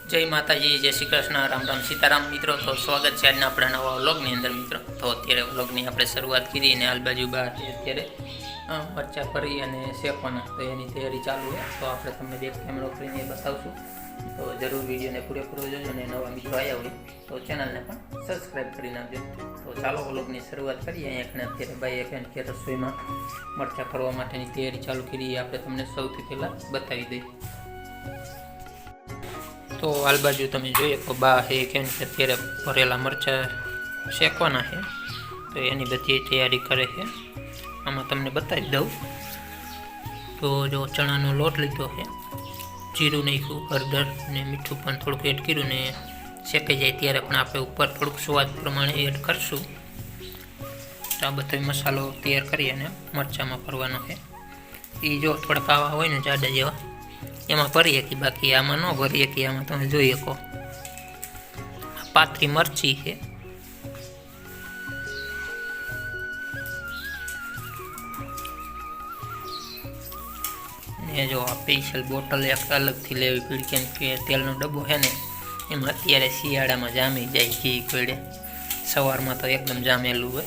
જય માતાજી, જય શ્રી કૃષ્ણ, રામ રામ, સીતારામ મિત્રો. તો સ્વાગત છે આજના આપણા નવા વ્લોગની અંદર મિત્રો. તો અત્યારે વ્લોગની આપણે શરૂઆત કરી અને આજુબાજુ બહાર અત્યારે મરચા ભરી અને શેકવાના, તો એની તૈયારી ચાલુ છે. તો આપણે તમને બેક કેમેરો કરીને બતાવશું, તો જરૂર વિડીયોને પૂરેપૂરો જોજો. અને નવા મિત્રો આવ્યા હોય તો ચેનલને પણ સબસ્ક્રાઈબ કરી નાખજો. તો ચાલો વ્લોગની શરૂઆત કરીએ. અહીંયા અત્યારે ભાઈ કે રસોઈમાં મરચા ભરવા માટેની તૈયારી ચાલુ કરી આપણે તમને સૌથી પહેલાં બતાવી દઈએ. તો આલ બાજુ તમે જોઈએ તો બા હે કેમ કે અત્યારે ભરેલા મરચાં શેકવાના છે, તો એની બધી તૈયારી કરે છે. આમાં તમને બતાવી દઉં તો જો ચણાનો લોટ લીધો છે, જીરું નાખ્યું, હળદર ને મીઠું પણ થોડુંક એડ કર્યું ને શેકાઈ જાય ત્યારે પણ આપણે ઉપર થોડુંક સ્વાદ પ્રમાણે એડ કરશું. તો આ બધો મસાલો તૈયાર કરી અને મરચાંમાં ભરવાનો છે. એ જો થોડાક આવા હોય ને જાડા જેવા એમાં ભરી શકીએ, બાકી આમાં ન ભરી શકીએ. આમાં તમે જોઈ શકો પાતળી મરચી છે. ને જો આ સ્પેશિયલ બોટલ એક અલગથી લેવી પડી, કેમ કે તેલનો ડબ્બો છે ને એમાં અત્યારે શિયાળામાં જામી જાય ઘી કડે. સવારમાં તો એકદમ જામેલું હોય,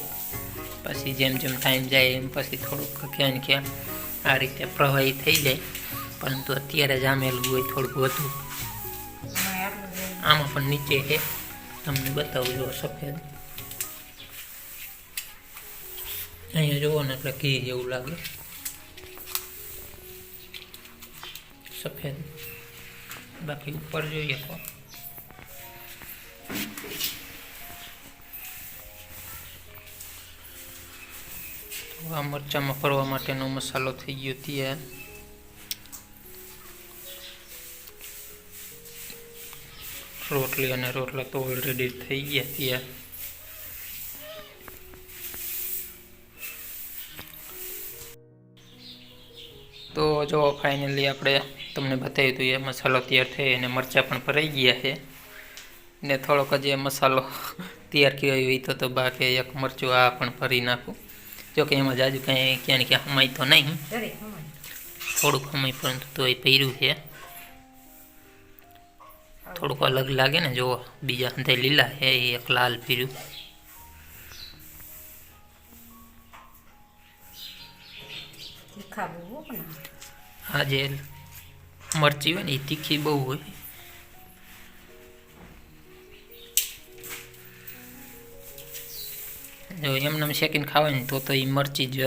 પછી જેમ જેમ ટાઈમ જાય એમ પછી થોડુંક ક્યાં ને ક્યાં આ રીતે પ્રવાહી થઈ જાય, પરંતુ અત્યારે જામેલું હોય થોડુંક વધુ. આમાં પણ નીચે છે, તમને બતાવું જો સફેદ અહીંયા જોવો ને એટલે ઘી જેવું લાગે સફેદ, બાકી ઉપર જોઈએ તો આ મરચાંમાં ફરવા માટેનો મસાલો થઈ ગયો તૈયાર. રોટલી અને રોટલા તો ઓલરેડી થઈ ગયા ત્યાં. તો જો ફાઇનલી આપણે તમને બતાવ્યું હતું એ મસાલો તૈયાર થઈ અને મરચાં પણ ભરાઈ ગયા છે. ને થોડોક જ મસાલો તૈયાર કર્યો હોય તો બાકી એક મરચું આ પણ ભરી નાખું. જો કે એમાં જાજુ કાંઈ ક્યાં ને ક્યાં હમાય તો નહીં, થોડુંક હમાય, પરંતુ તો એ પહેર્યું છે. થોડુંક અલગ લાગે ને, જો બીજા અંતે લીલા છે, એક લાલ પીર્યું. આ જે મરચી હોય ને એ તીખી બહુ હોય. જો એમને શેકીને ખાવાય ને તો એ મરચી જ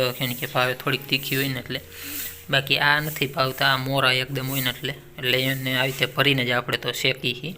કે ભાવે, થોડીક તીખી હોય ને એટલે. બાકી આ નથી ભાવતા, આ મોરા એકદમ હોય ને એટલે એને આવી રીતે ભરીને જ આપણે તો શેકી છીએ.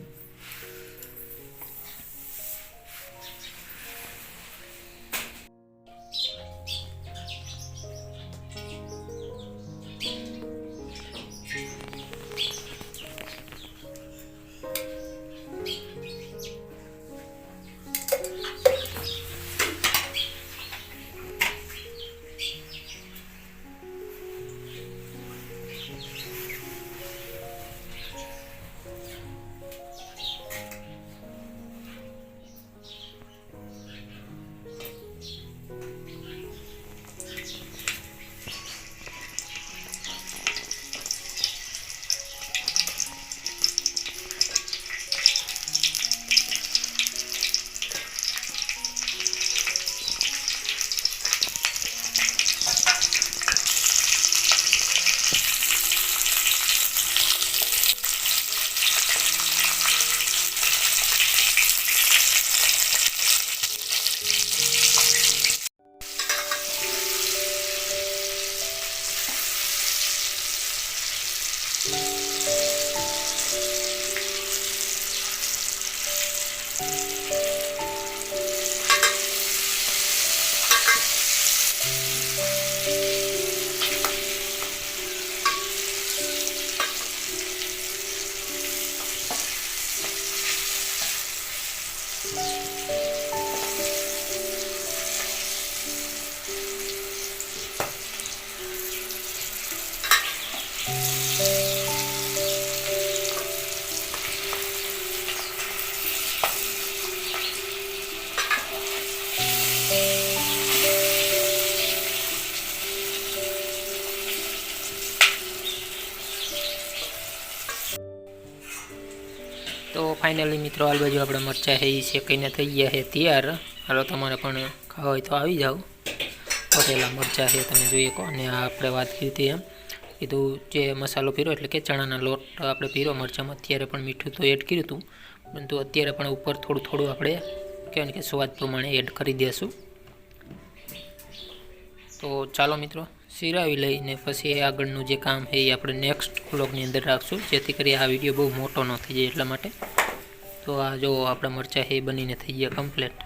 તો ફાઇનલી મિત્રો હાલ બાજુ આપણા મરચાં છે એ શેકાઈને થઈ ગયા છે તૈયાર. હાલો તમારે પણ ખાવા હોય તો આવી જાઓ. ભરેલા મરચાં છે તમે જોઈ શકો. અને આપણે વાત કરી હતી એમ કીધું જે મસાલો પીરો એટલે કે ચણાના લોટ આપણે પીરો મરચાંમાં અત્યારે પણ મીઠું તો એડ કર્યું હતું, પરંતુ અત્યારે પણ ઉપર થોડું થોડું આપણે કહેવાય કે સ્વાદ પ્રમાણે એડ કરી દઈશું. તો ચાલો મિત્રો સિરાવી લઈને પછી આગળનું જે કામ છે એ આપણે નેક્સ્ટ વ્લોગની અંદર રાખશું, જેથી કરી આ વિડીયો બહુ મોટો ન થઈ જાય એટલા માટે. તો આ જો આપણા મરચાં છે એ બનીને થઈ ગયા કમ્પ્લીટ.